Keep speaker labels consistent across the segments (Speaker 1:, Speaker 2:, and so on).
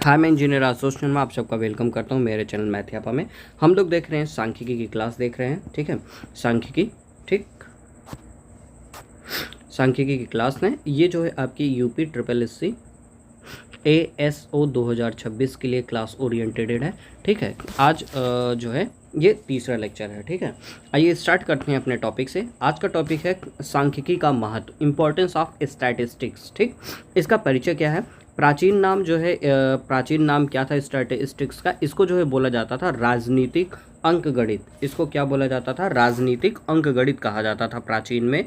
Speaker 1: हाय, मैं इंजीनियर आशुतोष शर्मा आप सबका वेलकम करता हूं मेरे चैनल मैथयापा में। हम लोग देख रहे हैं सांख्यिकी की क्लास देख रहे हैं, ठीक है। सांख्यिकी, ठीक, सांख्यिकी की क्लास में ये जो है आपकी UP triple S C ASO 2026 के लिए क्लास ओरिएंटेड है, ठीक है। आज जो है ये तीसरा लेक्चर है, ठीक है। आइए स्टार्ट करते हैं अपने टॉपिक से। आज का टॉपिक है सांख्यिकी का महत्व, इम्पोर्टेंस ऑफ स्टैटिस्टिक्स, ठीक। इसका परिचय क्या है? प्राचीन नाम जो है प्राचीन नाम क्या था स्टैटिस्टिक्स का? इसको जो है बोला जाता था राजनीतिक अंकगणित। इसको क्या बोला जाता था? राजनीतिक अंकगणित कहा जाता था प्राचीन में।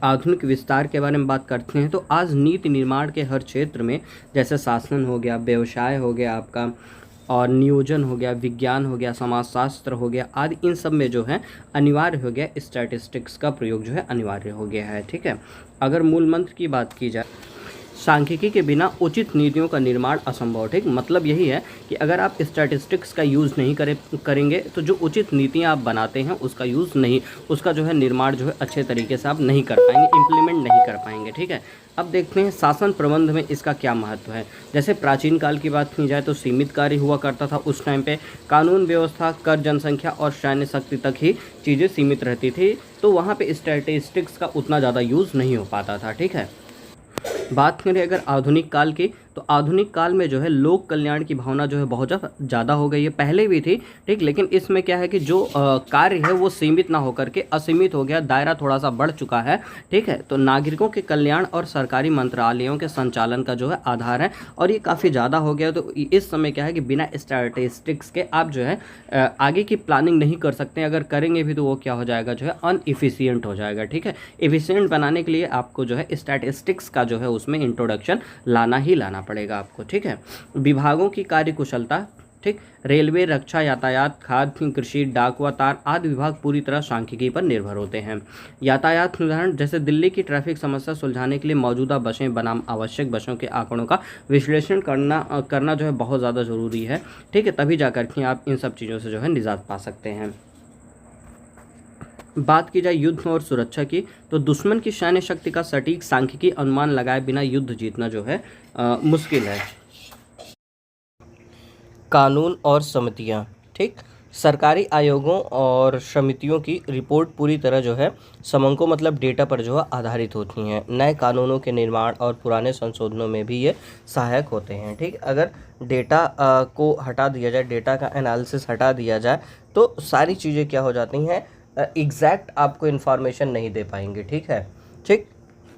Speaker 1: आधुनिक विस्तार के बारे में बात करते हैं तो आज नीति निर्माण के हर क्षेत्र में, जैसे शासन हो गया, व्यवसाय हो गया आपका, और नियोजन हो गया, विज्ञान हो गया, समाजशास्त्र हो गया, आदि इन सब में जो है अनिवार्य हो गया स्टैटिस्टिक्स का प्रयोग जो है अनिवार्य हो गया है, ठीक है। अगर मूल मंत्र की बात की जाए, सांख्यिकी के बिना उचित नीतियों का निर्माण असंभव, ठीक। मतलब यही है कि अगर आप स्टैटिस्टिक्स का यूज़ नहीं करेंगे तो जो उचित नीतियाँ आप बनाते हैं उसका यूज़ नहीं, उसका जो है निर्माण जो है अच्छे तरीके से आप नहीं कर पाएंगे, इम्प्लीमेंट नहीं कर पाएंगे, ठीक है। अब देखते हैं शासन प्रबंध में इसका क्या महत्व है। जैसे प्राचीन काल की बात की जाए तो सीमित कार्य हुआ करता था उस टाइम पे, कानून व्यवस्था, कर, जनसंख्या और सैन्य शक्ति तक ही चीज़ें सीमित रहती थी, तो वहाँ पे स्टैटिस्टिक्स का उतना ज़्यादा यूज़ नहीं हो पाता था, ठीक है। बात करें अगर आधुनिक काल की, तो आधुनिक काल में जो है लोक कल्याण की भावना जो है बहुत ज़्यादा हो गई है। पहले भी थी, ठीक, लेकिन इसमें क्या है कि जो कार्य है वो सीमित ना होकर के असीमित हो गया, दायरा थोड़ा सा बढ़ चुका है, ठीक है। तो नागरिकों के कल्याण और सरकारी मंत्रालयों के संचालन का जो है आधार है, और ये काफ़ी ज़्यादा हो गया। तो इस समय क्या है कि बिना स्टैटिस्टिक्स के आप जो है आगे की प्लानिंग नहीं कर सकते। अगर करेंगे भी तो वो क्या हो जाएगा, जो है अनइफिशियंट हो जाएगा, ठीक है। एफिशिएंट बनाने के लिए आपको जो है स्टैटिस्टिक्स का जो है उसमें इंट्रोडक्शन लाना ही लाना पड़ेगा आपको, ठीक है। विभागों की कार्यकुशलता, ठीक, रेलवे, रक्षा, यातायात, खाद्य, कृषि, डाक व तार आदि विभाग पूरी तरह सांख्यिकी पर निर्भर होते हैं। यातायात उदाहरण, जैसे दिल्ली की ट्रैफिक समस्या सुलझाने के लिए मौजूदा बसें बनाम आवश्यक बसों के आंकड़ों का विश्लेषण करना जो है बहुत ज़्यादा ज़रूरी है, ठीक है। तभी जाकर के आप इन सब चीज़ों से जो है निजात पा सकते हैं। बात की जाए युद्ध और सुरक्षा की, तो दुश्मन की सैन्य शक्ति का सटीक सांख्यिकी अनुमान लगाए बिना युद्ध जीतना जो है मुश्किल है। कानून और समितियां, ठीक, सरकारी आयोगों और समितियों की रिपोर्ट पूरी तरह जो है समंको मतलब डेटा पर जो है आधारित होती हैं। नए कानूनों के निर्माण और पुराने संशोधनों में भी ये सहायक होते हैं, ठीक। अगर डेटा को हटा दिया जाए, डेटा का एनालिसिस हटा दिया जाए, तो सारी चीज़ें क्या हो जाती हैं, एग्जैक्ट आपको इन्फॉर्मेशन नहीं दे पाएंगे, ठीक है, ठीक।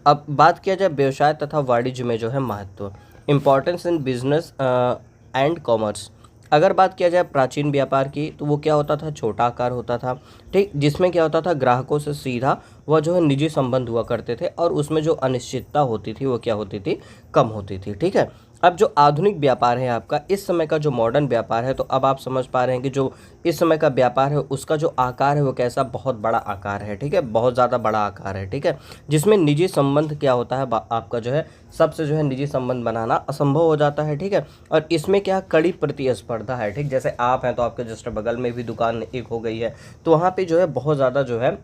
Speaker 1: अब बात किया जाए व्यवसाय तथा वाणिज्य में जो है महत्व, importance in business and commerce. अगर बात किया जाए प्राचीन व्यापार की, तो वो क्या होता था, छोटा आकार होता था, ठीक, जिसमें क्या होता था ग्राहकों से सीधा वह जो है निजी संबंध हुआ करते थे, और उसमें जो अनिश्चितता होती थी वो क्या होती थी, कम होती थी, ठीक है। अब जो आधुनिक व्यापार है आपका, इस समय का जो मॉडर्न व्यापार है, तो अब आप समझ पा रहे हैं कि जो इस समय का व्यापार है उसका जो आकार है वो कैसा, बहुत बड़ा आकार है, ठीक है, बहुत ज़्यादा बड़ा आकार है, ठीक है, जिसमें निजी संबंध क्या होता है आपका जो है सबसे जो है निजी संबंध बनाना असंभव हो जाता है, ठीक है। और इसमें क्या कड़ी प्रतिस्पर्धा है, ठीक, जैसे आप हैं तो आपके जस्ट बगल में भी दुकान एक हो गई है, तो वहाँ पे जो है बहुत ज़्यादा जो है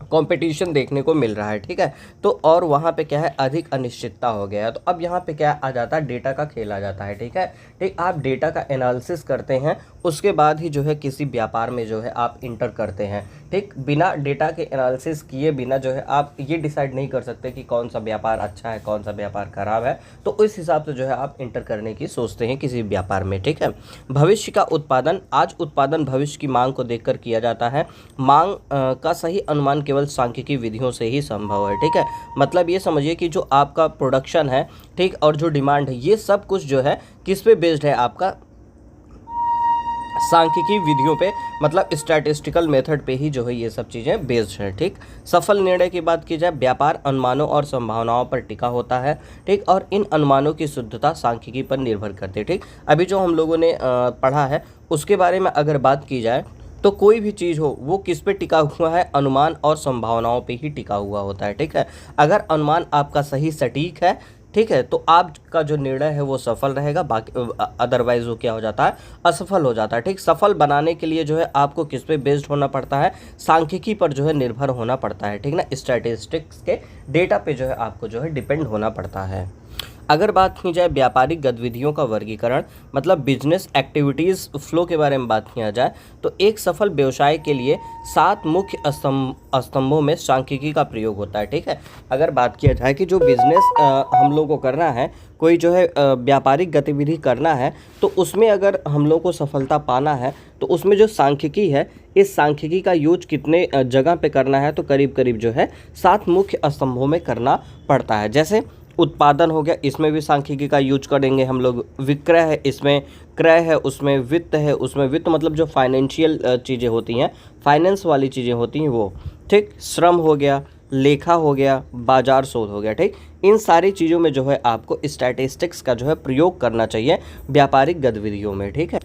Speaker 1: कंपटीशन देखने को मिल रहा है, ठीक है। तो और वहाँ पे क्या है, अधिक अनिश्चितता हो गया है। तो अब यहाँ पे क्या आ जाता है, डेटा का खेल आ जाता है, ठीक है, ठीक। आप डेटा का एनालिसिस करते हैं, उसके बाद ही जो है किसी व्यापार में जो है आप इंटर करते हैं, ठीक। बिना डेटा के एनालिसिस किए बिना जो है आप ये डिसाइड नहीं कर सकते कि कौन सा व्यापार अच्छा है, कौन सा व्यापार खराब है। तो उस हिसाब से जो है आप इंटर करने की सोचते हैं किसी व्यापार में, ठीक है। भविष्य का उत्पादन, आज उत्पादन भविष्य की मांग को देखकर किया जाता है। मांग का सही अनुमान केवल सांख्यिकी विधियों से ही संभव है, ठीक है। मतलब ये समझिए कि जो आपका प्रोडक्शन है, ठीक, और जो डिमांड है, ये सब कुछ जो है किस पे बेस्ड है, आपका सांख्यिकी विधियों पे, मतलब स्टैटिस्टिकल मेथड पे ही जो है ये सब चीज़ें बेस्ड हैं, ठीक। सफल निर्णय की बात की जाए, व्यापार अनुमानों और संभावनाओं पर टिका होता है, ठीक, और इन अनुमानों की शुद्धता सांख्यिकी पर निर्भर करती है, ठीक। अभी जो हम लोगों ने पढ़ा है उसके बारे में अगर बात की जाए, तो कोई भी चीज़ हो वो किस पे टिका हुआ है, अनुमान और संभावनाओं पे ही टिका हुआ होता है, ठीक है। अगर अनुमान आपका सही सटीक है, ठीक है, तो आपका जो निर्णय है वो सफल रहेगा, बाकी अदरवाइज वो क्या हो जाता है, असफल हो जाता है, ठीक। सफल बनाने के लिए जो है आपको किस पे बेस्ड होना पड़ता है, सांख्यिकी पर जो है निर्भर होना पड़ता है, ठीक ना, स्टैटिस्टिक्स के डेटा पे जो है आपको जो है डिपेंड होना पड़ता है। अगर बात की जाए व्यापारिक गतिविधियों का वर्गीकरण मतलब बिजनेस एक्टिविटीज़ फ्लो के बारे में बात किया जाए तो एक सफल व्यवसाय के लिए 7 मुख्य स्तंभों में सांख्यिकी का प्रयोग होता है। ठीक है, अगर बात किया जाए कि जो बिजनेस हम लोग को करना है, कोई जो है व्यापारिक गतिविधि करना है, तो उसमें अगर हम लोग को सफलता पाना है तो उसमें जो सांख्यिकी है, इस सांख्यिकी का यूज कितने जगह पे करना है, तो करीब करीब जो है 7 मुख्य स्तंभों में करना पड़ता है। जैसे उत्पादन हो गया, इसमें भी सांख्यिकी का यूज करेंगे हम लोग। विक्रय है, इसमें क्रय है, उसमें वित्त है, उसमें वित्त मतलब जो फाइनेंशियल चीज़ें होती हैं, फाइनेंस वाली चीज़ें होती हैं वो। ठीक, श्रम हो गया, लेखा हो गया, बाजार शोध हो गया। ठीक, इन सारी चीज़ों में जो है आपको स्टैटिस्टिक्स का जो है प्रयोग करना चाहिए व्यापारिक गतिविधियों में। ठीक है,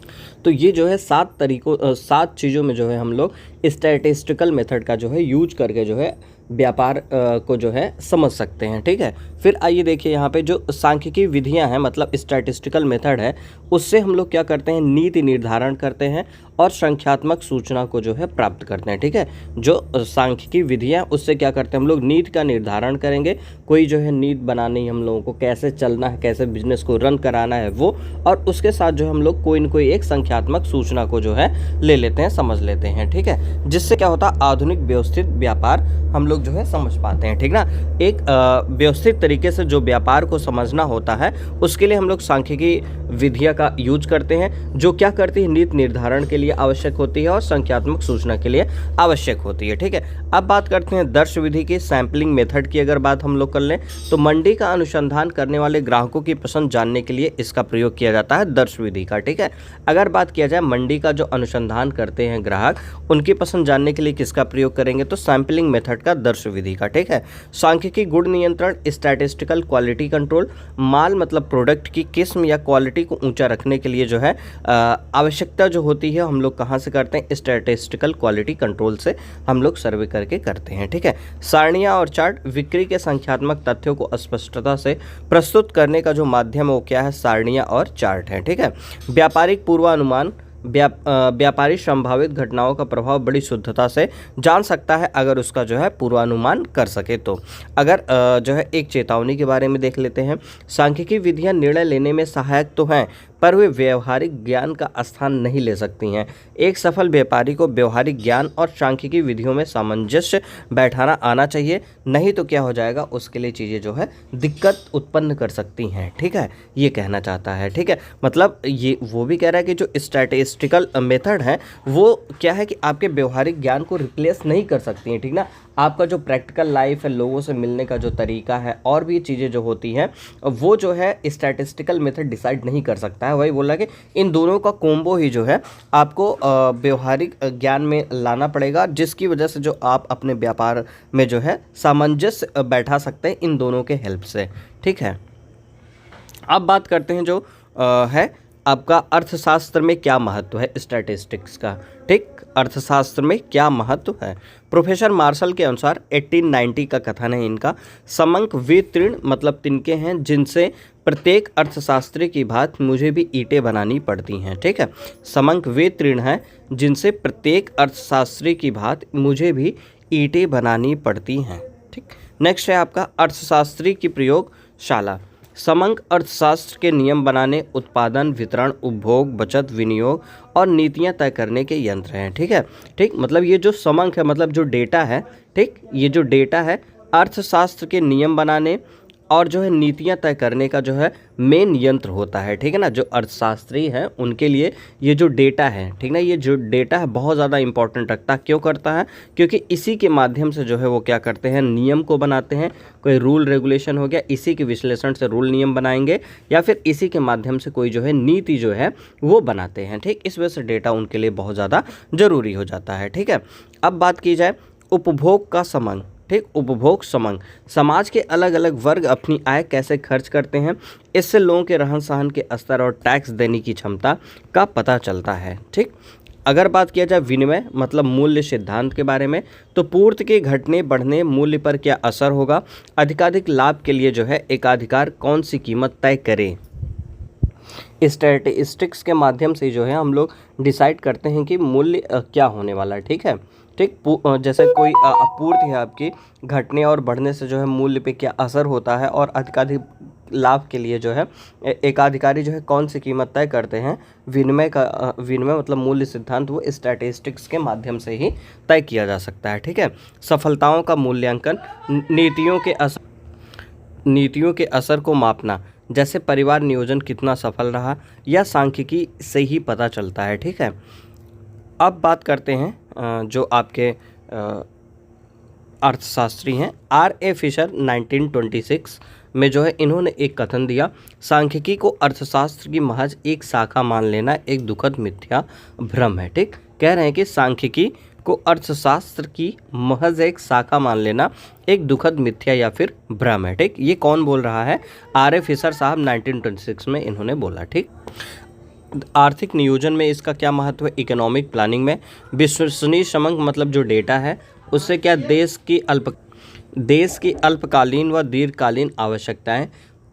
Speaker 1: तो ये जो है 7 चीज़ों में जो है हम लोग स्टैटिस्टिकल मेथड का जो है यूज करके जो है व्यापार को जो है समझ सकते हैं। ठीक है, फिर आइए देखिए यहाँ पे जो सांख्यिकी विधियाँ हैं मतलब स्टैटिस्टिकल मेथड है, उससे हम लोग क्या करते हैं, नीति निर्धारण करते हैं और संख्यात्मक सूचना को जो है प्राप्त करते हैं। ठीक है, जो सांख्यिकी विधियाँ उससे क्या करते हैं हम लोग नीति का निर्धारण करेंगे, कोई जो है नीति बनानी है हम लोगों को, कैसे चलना है, कैसे बिजनेस को रन कराना है वो, और उसके साथ जो हम लोग कोई न कोई एक संख्यात्मक सूचना को जो है ले लेते हैं, समझ लेते हैं। ठीक है, जिससे क्या होता है आधुनिक व्यवस्थित व्यापार हम लोग जो है समझ पाते हैं। ठीक ना, एक व्यवस्थित तरीके से जो व्यापार को समझना होता है उसके लिए हम लोग सांख्यिकी विधियाँ का यूज करते हैं, जो क्या करती है नीति निर्धारण के लिए आवश्यक होती है और संख्यात्मक सूचना के लिए आवश्यक होती है। ठीक है, अब बात करते हैं दर्श विधि की, सैम्पलिंग मेथड की अगर बात हम लोग कर लें तो मंडी का अनुसंधान करने वाले ग्राहकों की पसंद जानने के लिए इसका प्रयोग किया जाता है दर्श विधि का। ठीक है, अगर बात किया जाए मंडी का जो अनुसंधान करते हैं ग्राहक, उनकी पसंद जानने के लिए किसका प्रयोग करेंगे, तो सैम्पलिंग मेथड का, दर्श विधि का। ठीक है, सांख्यिकी गुण नियंत्रण, स्टैटिस्टिकल क्वालिटी कंट्रोल, माल मतलब प्रोडक्ट की किस्म या क्वालिटी को ऊंचा रखने के लिए जो है आवश्यकता जो होती है हम लोग कहाँ से करते हैं, स्टैटिस्टिकल क्वालिटी कंट्रोल से हम लोग सर्वे करके करते हैं। ठीक है, सारणियाँ और चार्ट, बिक्री के संख्यात्मक तथ्यों को स्पष्टता से प्रस्तुत करने का जो माध्यम है वो क्या है, सारणियाँ और चार्ट है। ठीक है, व्यापारिक पूर्वानुमान, व्यापारी संभावित घटनाओं का प्रभाव बड़ी शुद्धता से जान सकता है अगर उसका जो है पूर्वानुमान कर सके तो। अगर जो है एक चेतावनी के बारे में देख लेते हैं, सांख्यिकी विधियां निर्णय लेने में सहायक तो हैं पर वे व्यवहारिक ज्ञान का स्थान नहीं ले सकती हैं। एक सफल व्यापारी को व्यवहारिक ज्ञान और सांख्यिकी विधियों में सामंजस्य बैठाना आना चाहिए, नहीं तो क्या हो जाएगा, उसके लिए चीज़ें जो है दिक्कत उत्पन्न कर सकती हैं। ठीक है, ये कहना चाहता है। ठीक है, मतलब ये वो भी कह रहा है कि जो स्टैटिस्टिकल मेथड है वो क्या है कि आपके व्यवहारिक ज्ञान को रिप्लेस नहीं कर सकती हैं। ठीक ना, आपका जो प्रैक्टिकल लाइफ है, लोगों से मिलने का जो तरीका है और भी चीज़ें जो होती हैं वो जो है स्टैटिस्टिकल मेथड डिसाइड नहीं कर सकता है। वही बोला कि इन दोनों का कॉम्बो ही जो है आपको व्यवहारिक ज्ञान में लाना पड़ेगा, जिसकी वजह से जो आप अपने व्यापार में जो है सामंजस्य बैठा सकते हैं इन दोनों के हेल्प से। ठीक है, अब बात करते हैं जो है आपका अर्थशास्त्र में क्या महत्व है स्टैटिस्टिक्स का। ठीक, अर्थशास्त्र में क्या महत्व है। प्रोफेसर मार्शल के अनुसार 1890 का कथन है इनका, समंक वे तृण मतलब तिनके हैं जिनसे प्रत्येक अर्थशास्त्री की बात मुझे भी ईंटें बनानी पड़ती हैं। ठीक है, समंक वे तृण हैं जिनसे प्रत्येक अर्थशास्त्री की बात मुझे भी ईंटें बनानी पड़ती हैं। ठीक, नेक्स्ट है आपका अर्थशास्त्री की प्रयोगशाला। समंक अर्थशास्त्र के नियम बनाने, उत्पादन, वितरण, उपभोग, बचत, विनियोग और नीतियां तय करने के यंत्र हैं। ठीक है, ठीक, मतलब ये जो समंक है मतलब जो डेटा है, ठीक, ये जो डेटा है अर्थशास्त्र के नियम बनाने और जो है नीतियां तय करने का जो है मेन यंत्र होता है। ठीक है ना, जो अर्थशास्त्री हैं उनके लिए ये जो डेटा है, ठीक ना, ये जो डेटा है बहुत ज़्यादा इंपॉर्टेंट रखता है। क्यों करता है, क्योंकि इसी के माध्यम से जो है वो क्या करते हैं, नियम को बनाते हैं। कोई रूल रेगुलेशन हो गया, इसी के विश्लेषण से रूल नियम बनाएंगे या फिर इसी के माध्यम से कोई जो है नीति जो है वो बनाते हैं। ठीक, इस वजह से डेटा उनके लिए बहुत ज़्यादा ज़रूरी हो जाता है। ठीक है, अब बात की जाए उपभोग का समंग। ठीक, उपभोग समंग, समाज के अलग अलग वर्ग अपनी आय कैसे खर्च करते हैं, इससे लोगों के रहन सहन के स्तर और टैक्स देने की क्षमता का पता चलता है। ठीक, अगर बात किया जाए विनिमय मतलब मूल्य सिद्धांत के बारे में, तो पूर्ति के घटने बढ़ने मूल्य पर क्या असर होगा, अधिकाधिक लाभ के लिए जो है एकाधिकार कौन सी कीमत तय करे। स्टैटिस्टिक्स के माध्यम से जो है हम लोग डिसाइड करते हैं कि मूल्य क्या होने वाला है। ठीक है, ठीक, जैसे कोई आपूर्ति है आपकी, घटने और बढ़ने से जो है मूल्य पे क्या असर होता है और अधिकाधिक लाभ के लिए जो है एकाधिकारी जो है कौन सी कीमत तय करते हैं? विनिमय मतलब मूल्य सिद्धांत वो स्टैटिस्टिक्स के माध्यम से ही तय किया जा सकता है। ठीक है। सफलताओं का मूल्यांकन, नीतियों के असर को मापना, जैसे परिवार नियोजन कितना सफल रहा, या सांख्यिकी से ही पता चलता है। ठीक है। अब बात करते हैं जो आपके अर्थशास्त्री हैं R.A. फिशर 1926 में जो है इन्होंने एक कथन दिया, सांख्यिकी को अर्थशास्त्र की महज एक शाखा मान लेना एक दुखद मिथ्या भ्रम है। ठीक, कह रहे हैं कि सांख्यिकी को अर्थशास्त्र की महज एक शाखा मान लेना एक दुखद मिथ्या या फिर भ्रम है। ठीक, ये कौन बोल रहा है? R.A. फिशर साहब 1926 में इन्होंने बोला। ठीक, आर्थिक नियोजन में इसका क्या महत्व है? इकोनॉमिक प्लानिंग में विश्वसनीय समंक मतलब जो डेटा है उससे क्या देश की अल्पकालीन व दीर्घकालीन आवश्यकताएं,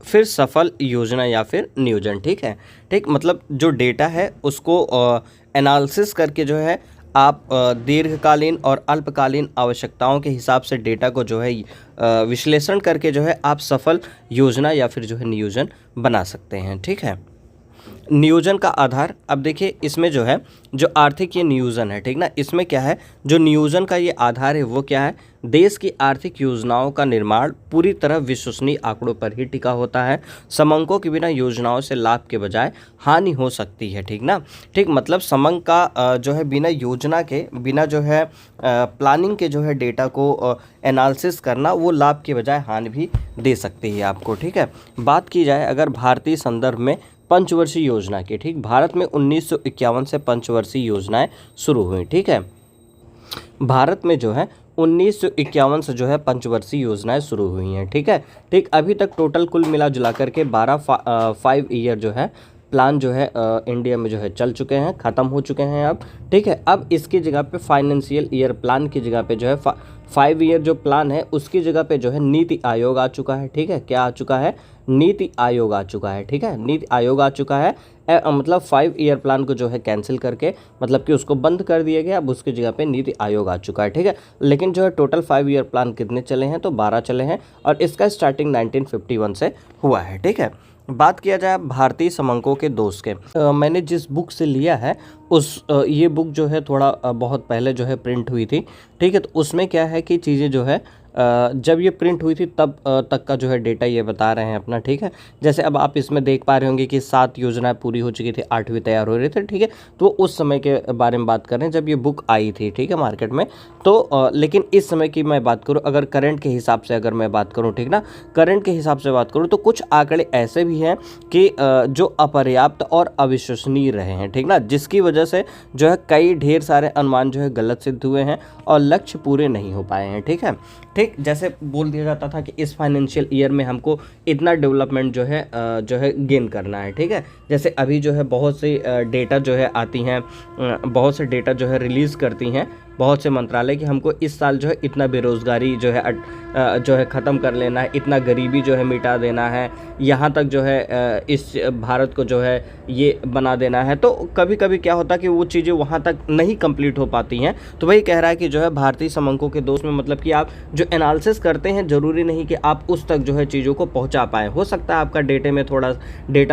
Speaker 1: फिर सफल योजना या फिर नियोजन। ठीक है। ठीक, मतलब जो डेटा है उसको एनालिसिस करके जो है आप दीर्घकालीन और अल्पकालीन आवश्यकताओं के हिसाब से डेटा को जो है विश्लेषण करके जो है आप सफल योजना या फिर जो है नियोजन बना सकते हैं। ठीक है। नियोजन का आधार, अब देखिए इसमें जो है जो आर्थिक ये नियोजन है, ठीक ना, इसमें क्या है, जो नियोजन का ये आधार है वो क्या है? देश की आर्थिक योजनाओं का निर्माण पूरी तरह विश्वसनीय आंकड़ों पर ही टिका होता है। समंकों के बिना योजनाओं से लाभ के बजाय हानि हो सकती है। ठीक ना। ठीक, मतलब समंक का जो है बिना योजना के, बिना जो है प्लानिंग के जो है डेटा को एनालिसिस करना वो लाभ के बजाय हानि भी दे सकती है आपको। ठीक है। बात की जाए अगर भारतीय संदर्भ में पंचवर्षीय योजना की, ठीक, भारत में 1951 से पंचवर्षीय योजनाएं शुरू हुई। ठीक है। भारत में जो है 1951 से जो है पंचवर्षीय योजनाएं शुरू हुई हैं। ठीक है। ठीक, अभी तक टोटल कुल मिला जुला करके 5 ईयर जो है प्लान जो है इंडिया में जो है चल चुके हैं, ख़त्म हो चुके हैं अब। ठीक है। अब इसकी जगह पे फाइनेंशियल ईयर प्लान की जगह पे जो है 5 ईयर जो प्लान है उसकी जगह पे जो है नीति आयोग आ चुका है। ठीक है। क्या आ चुका है? नीति आयोग आ चुका है। ठीक है। नीति आयोग आ चुका है, मतलब 5 ईयर प्लान को जो है कैंसिल करके, मतलब कि उसको बंद कर दिया गया, अब उसकी जगह पे नीति आयोग आ चुका है। ठीक है। लेकिन जो है टोटल 5 ईयर प्लान कितने चले हैं? तो 12 चले हैं, और इसका स्टार्टिंग 1951 से हुआ है। ठीक है। बात किया जाए भारतीय समंकों के दोष के, मैंने जिस बुक से लिया है ये बुक जो है थोड़ा बहुत पहले जो है प्रिंट हुई थी। ठीक है। तो उसमें क्या है कि चीज़ें जो है जब ये प्रिंट हुई थी तब तक का जो है डेटा ये बता रहे हैं अपना। ठीक है। जैसे अब आप इसमें देख पा रहे होंगे कि 7 योजनाएं पूरी हो चुकी थी, 8वीं तैयार हो रही थी। ठीक है। तो उस समय के बारे में बात कर रहे हैं जब ये बुक आई थी। ठीक है, मार्केट में। तो लेकिन इस समय की मैं बात करूँ, अगर करंट के हिसाब से अगर मैं बात करूँ, ठीक ना, करंट के हिसाब से बात करूँ तो कुछ आंकड़े ऐसे भी हैं कि जो अपर्याप्त और अविश्वसनीय रहे हैं। ठीक ना, जिसकी वजह से जो है कई ढेर सारे अनुमान जो है गलत सिद्ध हुए हैं और लक्ष्य पूरे नहीं हो पाए हैं। ठीक है। ठीक, जैसे बोल दिया जाता था कि इस फाइनेंशियल ईयर में हमको इतना डेवलपमेंट जो है गेन करना है। ठीक है। जैसे अभी जो है बहुत सी डेटा जो है आती हैं, बहुत से डेटा जो है रिलीज़ करती हैं बहुत से मंत्रालय कि हमको इस साल जो है इतना बेरोज़गारी जो है ख़त्म कर लेना है, इतना गरीबी जो है मिटा देना है, यहाँ तक जो है इस भारत को जो है ये बना देना है। तो कभी कभी क्या होता है कि वो चीज़ें वहाँ तक नहीं कंप्लीट हो पाती हैं। तो वही कह रहा है कि जो है भारतीय समंकों के दोष में मतलब कि आप जो एनालिसिस करते हैं ज़रूरी नहीं कि आप उस तक जो है चीज़ों को पहुँचा पाएँ। हो सकता है आपका डेटा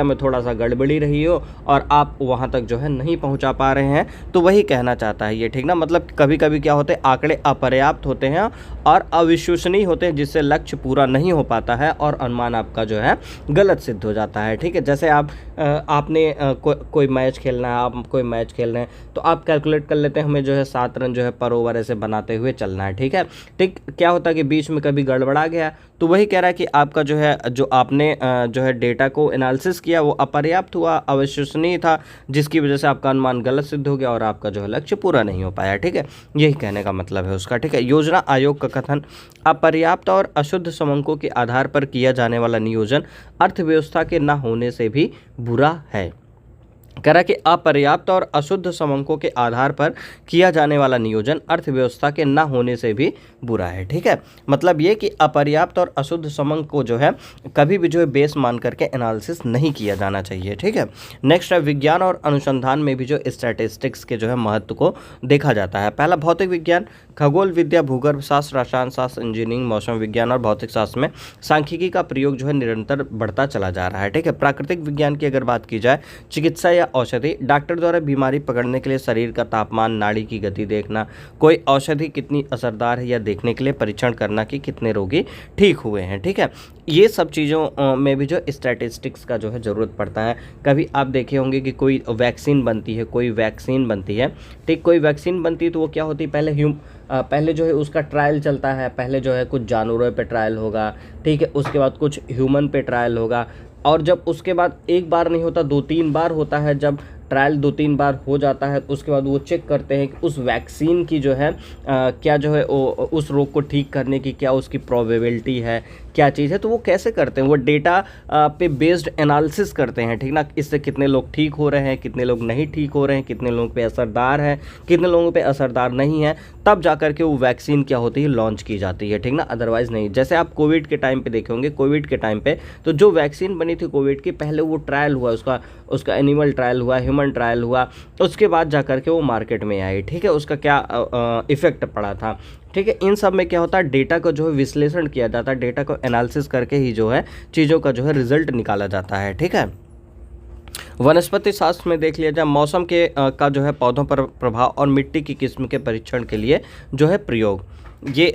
Speaker 1: में थोड़ा सा गड़बड़ी रही हो और आप वहाँ तक जो है नहीं पहुँचा पा रहे हैं। तो वही कहना चाहता है ये। ठीक ना, मतलब कभी कभी क्या होते हैं, आंकड़े अपर्याप्त होते हैं और अविश्वसनीय होते हैं, जिससे लक्ष्य पूरा नहीं हो पाता है और अनुमान आपका जो है गलत सिद्ध हो जाता है। ठीक है। जैसे आपने कोई मैच खेलना है, आप कोई मैच खेल रहे हैं तो आप कैलकुलेट कर लेते हैं हमें जो है 7 रन जो है पर ओवर ऐसे बनाते हुए चलना है। ठीक है। ठीक, क्या होता है कि बीच में कभी गड़बड़ा गया, तो वही कह रहा है कि आपका जो है जो आपने जो है डेटा को एनालिसिस किया वो अपर्याप्त हुआ, अविश्वसनीय था, जिसकी वजह से आपका अनुमान गलत सिद्ध हो गया और आपका जो है लक्ष्य पूरा नहीं हो पाया। ठीक है, यही कहने का मतलब है उसका। ठीक है। योजना आयोग का कथन, अपर्याप्त और अशुद्ध समंकों के आधार पर किया जाने वाला नियोजन अर्थव्यवस्था के न होने से भी बुरा है। कह रहा कि अपर्याप्त और अशुद्ध समंकों के आधार पर किया जाने वाला नियोजन अर्थव्यवस्था के न होने से भी बुरा है। ठीक है, मतलब ये कि अपर्याप्त और अशुद्ध समंक को जो है कभी भी जो है बेस मान करके एनालिसिस नहीं किया जाना चाहिए। ठीक है, नेक्स्ट है विज्ञान और अनुसंधान में भी जो स्टैटिस्टिक्स के जो है महत्व को देखा जाता है। पहला भौतिक विज्ञान, खगोल विद्या, भूगर्भ शास्त्र, रसायन शास्त्र, इंजीनियरिंग, मौसम विज्ञान और भौतिक शास्त्र में सांख्यिकी का प्रयोग जो है निरंतर बढ़ता चला जा रहा है। ठीक है, प्राकृतिक विज्ञान की अगर बात की जाए, चिकित्सा या औषधि, डॉक्टर द्वारा बीमारी पकड़ने के लिए शरीर का तापमान, नाड़ी की गति देखना, कोई औषधि कितनी असरदार है या देखने के लिए परीक्षण करना कि कितने रोगी ठीक हुए हैं। ठीक है, ये सब चीज़ों में भी जो स्टैटिस्टिक्स का जो है ज़रूरत पड़ता है। कभी आप देखे होंगे कि कोई वैक्सीन बनती है, ठीक, कोई वैक्सीन बनती है तो वो क्या होती है, पहले जो है उसका ट्रायल चलता है। पहले जो है कुछ जानवरों पे ट्रायल होगा, ठीक है, उसके बाद कुछ ह्यूमन पे ट्रायल होगा, और जब उसके बाद एक बार नहीं होता 2-3 बार होता है। जब ट्रायल 2-3 बार हो जाता है उसके बाद वो चेक करते हैं कि उस वैक्सीन की जो है क्या जो है उस रोग को ठीक करने की क्या उसकी प्रोबेबिलिटी है, क्या चीज़ है। तो वो कैसे करते हैं, वो डेटा पे बेस्ड एनालिसिस करते हैं। ठीक ना, इससे कितने लोग ठीक हो रहे हैं, कितने लोग नहीं ठीक हो रहे हैं, कितने लोगों पे असरदार है, कितने लोगों पे असरदार नहीं है, तब जा कर के वो वैक्सीन क्या होती है, लॉन्च की जाती है। ठीक ना, अदरवाइज़ नहीं। जैसे आप कोविड के टाइम पे देखे होंगे, कोविड के टाइम पे तो जो वैक्सीन बनी थी कोविड की, पहले वो ट्रायल हुआ, उसका एनिमल ट्रायल हुआ, ह्यूमन ट्रायल हुआ, उसके बाद जा कर के वो मार्केट में आई। ठीक है, उसका क्या इफेक्ट पड़ा था। ठीक है, इन सब में क्या होता है, डेटा को जो है विश्लेषण किया जाता है, डेटा को एनालिसिस करके ही जो है चीज़ों का जो है रिजल्ट निकाला जाता है। ठीक है, वनस्पति शास्त्र में देख लिया जाए, मौसम के का जो है पौधों पर प्रभाव और मिट्टी की किस्म के परीक्षण के लिए जो है प्रयोग, ये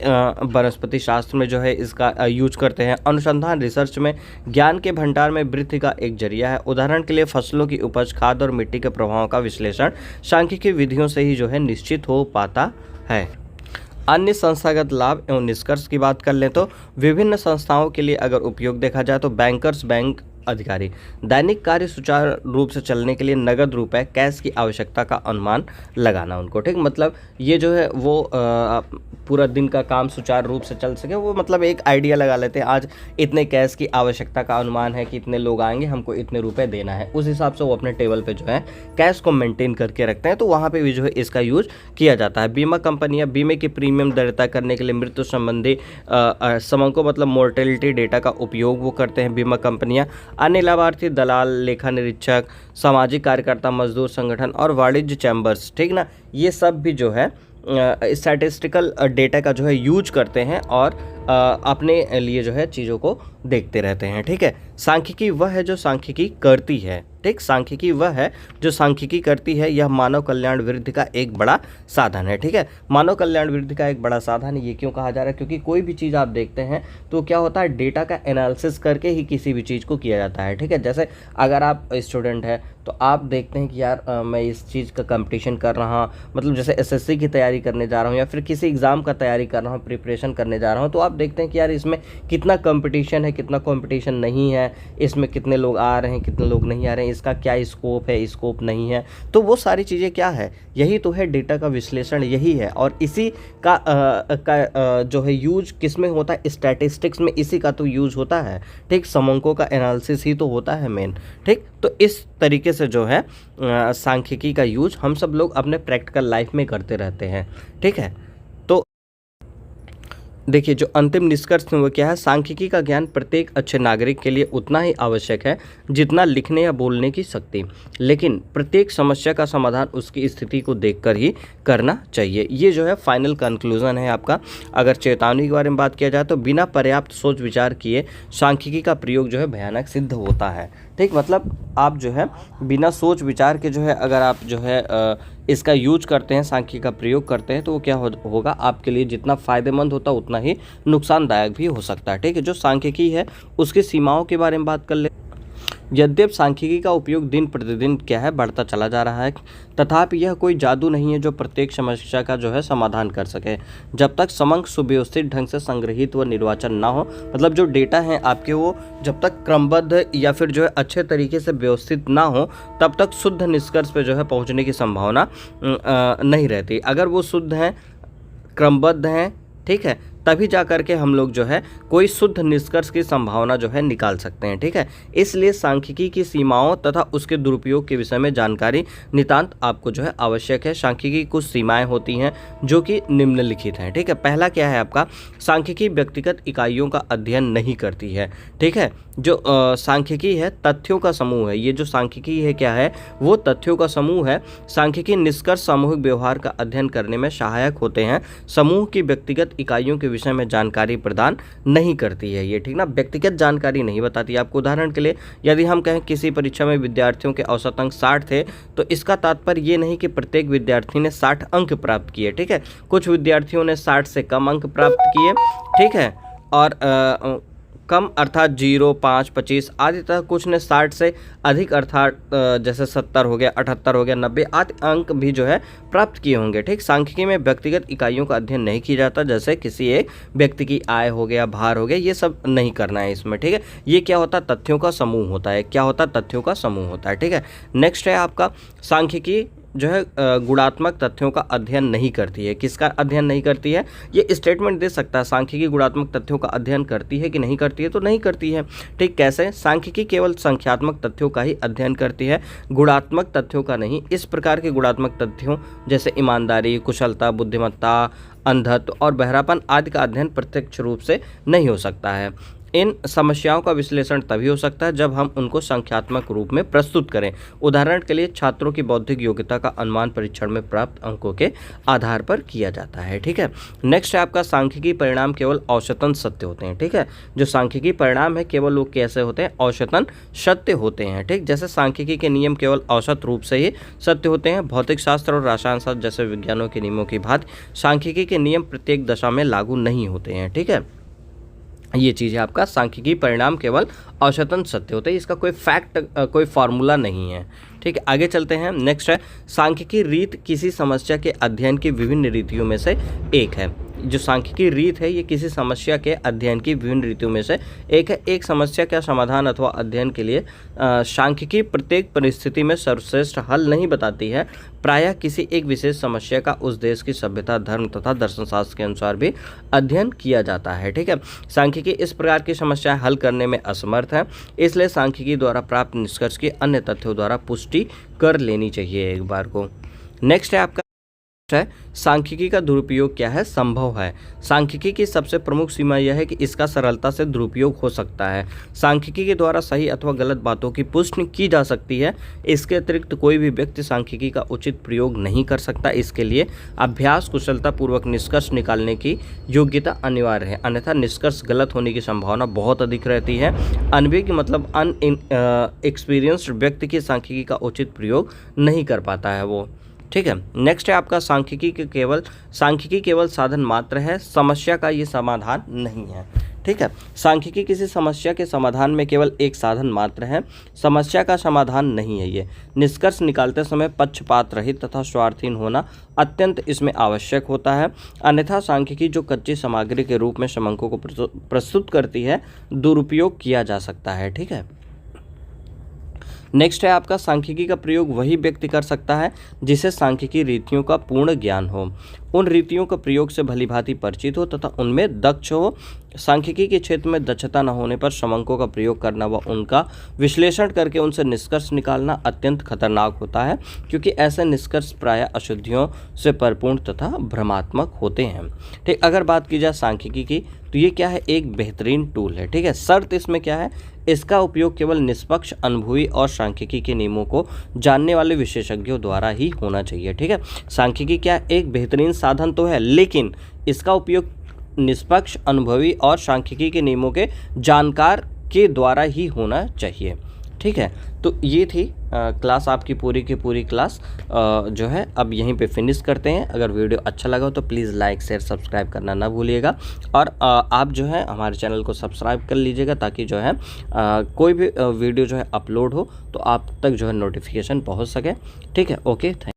Speaker 1: वनस्पति शास्त्र में जो है इसका यूज करते हैं। अनुसंधान रिसर्च में ज्ञान के भंडार में वृद्धि का एक जरिया है। उदाहरण के लिए फसलों की उपज, खाद और मिट्टी के प्रभावों का विश्लेषण सांख्यिकी विधियों से ही जो है निश्चित हो पाता है। अन्य संस्थागत लाभ एवं निष्कर्ष की बात कर लें तो विभिन्न संस्थाओं के लिए अगर उपयोग देखा जाए तो बैंक अधिकारी दैनिक कार्य सुचारू रूप से चलने के लिए नगद रुपए कैश की आवश्यकता का अनुमान लगाना उनको। ठीक, मतलब ये जो है वो पूरा दिन का काम सुचारू रूप से चल सके, वो मतलब एक आइडिया लगा लेते हैं, आज इतने कैश की आवश्यकता का अनुमान है कि इतने लोग आएंगे, हमको इतने रुपए देना है, उस हिसाब से वो अपने टेबल पे जो है कैश को मेंटेन करके रखते हैं। तो वहाँ पे भी जो है इसका यूज किया जाता है। बीमा कंपनियाँ बीमे की प्रीमियम दर तय करने के लिए मृत्यु संबंधी समंको मतलब मोर्टेलिटी डेटा का उपयोग वो करते हैं बीमा कंपनियाँ। अन्य लाभार्थी दलाल, लेखा निरीक्षक, सामाजिक कार्यकर्ता, मजदूर संगठन और वाणिज्य चैम्बर्स, ठीक ना, ये सब भी जो है स्टैटिस्टिकल डेटा का जो है यूज करते हैं और अपने लिए जो है चीज़ों को देखते रहते हैं। ठीक है, सांख्यिकी वह है जो सांख्यिकी करती है। ठीक, सांख्यिकी वह है जो सांख्यिकी करती है। यह मानव कल्याण वृद्धि का एक बड़ा साधन है। ठीक है, मानव कल्याण वृद्धि का एक बड़ा साधन है। ये क्यों कहा जा रहा है, क्योंकि कोई भी चीज़ आप देखते हैं तो क्या होता है, डेटा का एनालिसिस करके ही किसी भी चीज़ को किया जाता है। ठीक है, जैसे अगर आप स्टूडेंट हैं तो आप देखते हैं कि यार मैं इस चीज़ का कंपटीशन कर रहा हूँ, मतलब जैसे एसएससी की तैयारी करने जा रहा हूँ या फिर किसी एग्ज़ाम का तैयारी कर रहा हूँ, प्रिपरेशन करने जा रहा हूँ, तो आप देखते हैं कि यार इसमें कितना कंपटीशन है, कितना कंपटीशन नहीं है, इसमें कितने लोग आ रहे हैं, कितने लोग नहीं आ रहे हैं, इसका क्या स्कोप है, स्कोप नहीं है। तो वो सारी चीज़ें क्या है, यही तो है डेटा का विश्लेषण, यही है। और इसी का जो है यूज किस में होता है, स्टैटिस्टिक्स में इसी का तो यूज होता है। ठीक, समंकों का एनालिसिस ही तो होता है मेन। ठीक, तो इस तरीके से जो है सांख्यिकी का यूज हम सब लोग अपने प्रैक्टिकल लाइफ में करते रहते हैं। ठीक है, तो देखिए जो अंतिम निष्कर्ष है वो क्या है, सांख्यिकी का ज्ञान प्रत्येक अच्छे नागरिक के लिए उतना ही आवश्यक है जितना लिखने या बोलने की शक्ति, लेकिन प्रत्येक समस्या का समाधान उसकी स्थिति को देखकर ही करना चाहिए। ये जो है फाइनल कंक्लूजन है आपका। अगर चेतावनी के बारे में बात किया जाए तो बिना पर्याप्त सोच विचार किए सांख्यिकी का प्रयोग जो है भयानक सिद्ध होता है। ठीक, मतलब आप जो है बिना सोच विचार के जो है अगर आप जो है इसका यूज करते हैं, सांख्यिकी का प्रयोग करते हैं, तो वो क्या होगा, आपके लिए जितना फ़ायदेमंद होता है उतना ही नुकसानदायक भी हो सकता है। ठीक है, जो सांख्यिकी है उसकी सीमाओं के बारे में बात कर ले। यद्यपि सांख्यिकी का उपयोग दिन प्रतिदिन क्या है बढ़ता चला जा रहा है, तथापि यह कोई जादू नहीं है जो प्रत्येक समस्या का जो है समाधान कर सके। जब तक समंक सुव्यवस्थित ढंग से संग्रहित व निर्वाचन ना हो, मतलब जो डेटा हैं आपके वो जब तक क्रमबद्ध या फिर जो है अच्छे तरीके से व्यवस्थित ना हो, तब तक शुद्ध निष्कर्ष पे जो है पहुँचने की संभावना नहीं रहती। अगर वो शुद्ध हैं, क्रमबद्ध हैं, ठीक है, तभी जा करके हम लोग जो है कोई शुद्ध निष्कर्ष की संभावना जो है निकाल सकते हैं। ठीक है, इसलिए सांख्यिकी की सीमाओं तथा उसके दुरुपयोग के विषय में जानकारी नितांत आपको जो है आवश्यक है। सांख्यिकी की कुछ सीमाएं होती हैं जो कि निम्नलिखित हैं। ठीक है, पहला क्या है आपका, सांख्यिकी व्यक्तिगत इकाइयों का अध्ययन नहीं करती है। ठीक है, जो सांख्यिकी है तथ्यों का समूह है। ये जो सांख्यिकी है क्या है, वो तथ्यों का समूह है। सांख्यिकी निष्कर्ष सामूहिक व्यवहार का अध्ययन करने में सहायक होते हैं, समूह की व्यक्तिगत इकाइयों के विषय में जानकारी प्रदान नहीं करती है ये। ठीक ना, व्यक्तिगत जानकारी नहीं बताती आपको। उदाहरण के लिए यदि हम कहें किसी परीक्षा में विद्यार्थियों के औसत अंक 60 थे, तो इसका तात्पर्य ये नहीं कि प्रत्येक विद्यार्थी ने 60 अंक प्राप्त किए। ठीक है, कुछ विद्यार्थियों ने 60 से कम अंक प्राप्त किए। ठीक है, और कम अर्थात 0, 5, 25 आदि तक, कुछ ने 60 से अधिक अर्थात जैसे 70 हो गया, 78 हो गया, 90 आदि अंक भी जो है प्राप्त किए होंगे। ठीक, सांख्यिकी में व्यक्तिगत इकाइयों का अध्ययन नहीं किया जाता, जैसे किसी एक व्यक्ति की आय हो गया, भार हो गया, ये सब नहीं करना है इसमें। ठीक है, ये क्या होता है, तथ्यों का समूह होता है। क्या होता है, तथ्यों का समूह होता है। ठीक है, नेक्स्ट है आपका, सांख्यिकी जो है गुणात्मक तथ्यों का अध्ययन नहीं करती है। किसका अध्ययन नहीं करती है, ये स्टेटमेंट दे सकता है, सांख्यिकी गुणात्मक तथ्यों का अध्ययन करती है कि नहीं करती है, तो नहीं करती है। ठीक, कैसे, सांख्यिकी केवल संख्यात्मक तथ्यों का ही अध्ययन करती है, गुणात्मक तथ्यों का नहीं। इस प्रकार के गुणात्मक तथ्यों जैसे ईमानदारी, कुशलता, बुद्धिमत्ता, अंधत्व और बहरापन आदि का अध्ययन प्रत्यक्ष रूप से नहीं हो सकता है। इन समस्याओं का विश्लेषण तभी हो सकता है जब हम उनको संख्यात्मक रूप में प्रस्तुत करें। उदाहरण के लिए छात्रों की बौद्धिक योग्यता का अनुमान परीक्षण में प्राप्त अंकों के आधार पर किया जाता है। ठीक है, नेक्स्ट है आपका, सांख्यिकी परिणाम केवल औसतन सत्य होते हैं। ठीक है, जो सांख्यिकी परिणाम है केवल वो कैसे होते हैं, औसतन सत्य होते हैं। ठीक, जैसे सांख्यिकी के नियम केवल औसत रूप से ही सत्य होते हैं। भौतिक शास्त्र और रसायन शास्त्र जैसे विज्ञानों के नियमों की भांति सांख्यिकी के नियम प्रत्येक दशा में लागू नहीं होते हैं। ठीक है, ये चीज़ है आपका, सांख्यिकी परिणाम केवल औसतन सत्य होते हैं, इसका कोई फैक्ट, कोई फार्मूला नहीं है। ठीक है, आगे चलते हैं। नेक्स्ट है, सांख्यिकी रीत किसी समस्या के अध्ययन की विभिन्न रीतियों में से एक है। जो सांख्यिकी रीत है ये किसी समस्या के अध्ययन की विभिन्न रीतियों में से एक है। एक समस्या का समाधान अथवा अध्ययन के लिए सांख्यिकी प्रत्येक परिस्थिति में सर्वश्रेष्ठ हल नहीं बताती है। प्रायः किसी एक विशेष समस्या का उस देश की सभ्यता, धर्म तथा दर्शन शास्त्र के अनुसार भी अध्ययन किया जाता है। ठीक है, सांख्यिकी इस प्रकार की समस्याएं हल करने में असमर्थ है, इसलिए सांख्यिकी द्वारा प्राप्त निष्कर्ष की अन्य तथ्यों द्वारा पुष्टि कर लेनी चाहिए एक बार को। नेक्स्ट है आपका है, सांख्यिकी का दुरुपयोग क्या है, संभव है। सांख्यिकी की सबसे प्रमुख सीमा यह है कि इसका सरलता से दुरुपयोग हो सकता है। सांख्यिकी के द्वारा सही अथवा गलत बातों की पुष्टि की जा सकती है। इसके अतिरिक्त कोई भी व्यक्ति सांख्यिकी का उचित प्रयोग नहीं कर सकता। इसके लिए अभ्यास, कुशलता पूर्वक निष्कर्ष निकालने की योग्यता अनिवार्य है, अन्यथा निष्कर्ष गलत होने की संभावना बहुत अधिक रहती है। अनभिज्ञ मतलब एक्सपीरियंस्ड व्यक्ति की सांख्यिकी का उचित प्रयोग नहीं कर पाता है वो। ठीक है, नेक्स्ट है आपका, सांख्यिकी केवल साधन मात्र है, समस्या का ये समाधान नहीं है। ठीक है, सांख्यिकी किसी समस्या के समाधान में केवल एक साधन मात्र है, समस्या का समाधान नहीं है ये। निष्कर्ष निकालते समय पक्षपात रहित तथा स्वार्थहीन होना अत्यंत इसमें आवश्यक होता है, अन्यथा सांख्यिकी जो कच्ची सामग्री के रूप में समंकों को प्रस्तुत करती है, दुरुपयोग किया जा सकता है। ठीक है, नेक्स्ट है आपका, सांख्यिकी का प्रयोग वही व्यक्ति कर सकता है जिसे सांख्यिकी रीतियों का पूर्ण ज्ञान हो, उन रीतियों का प्रयोग से भलीभांति परिचित हो तथा उनमें दक्ष हो। सांख्यिकी के क्षेत्र में दक्षता न होने पर समंकों का प्रयोग करना व उनका विश्लेषण करके उनसे निष्कर्ष निकालना अत्यंत खतरनाक होता है, क्योंकि ऐसे निष्कर्ष प्रायः अशुद्धियों से परिपूर्ण तथा भ्रमात्मक होते हैं। ठीक, अगर बात की जाए सांख्यिकी की, तो ये क्या है, एक बेहतरीन टूल है। ठीक है, शर्त इसमें क्या है, इसका उपयोग केवल निष्पक्ष, अनुभवी और सांख्यिकी के नियमों को जानने वाले विशेषज्ञों द्वारा ही होना चाहिए। ठीक है, सांख्यिकी क्या एक बेहतरीन साधन तो है, लेकिन इसका उपयोग निष्पक्ष, अनुभवी और सांख्यिकी के नियमों के जानकार के द्वारा ही होना चाहिए। ठीक है, तो ये थी क्लास, आपकी पूरी की पूरी क्लास जो है अब यहीं पे फिनिश करते हैं। अगर वीडियो अच्छा लगा हो तो प्लीज़ लाइक, शेयर, सब्सक्राइब करना ना भूलिएगा, और आप जो है हमारे चैनल को सब्सक्राइब कर लीजिएगा, ताकि जो है कोई भी वीडियो जो है अपलोड हो तो आप तक जो है नोटिफिकेशन पहुंच सके। ठीक है, ओके, थैंक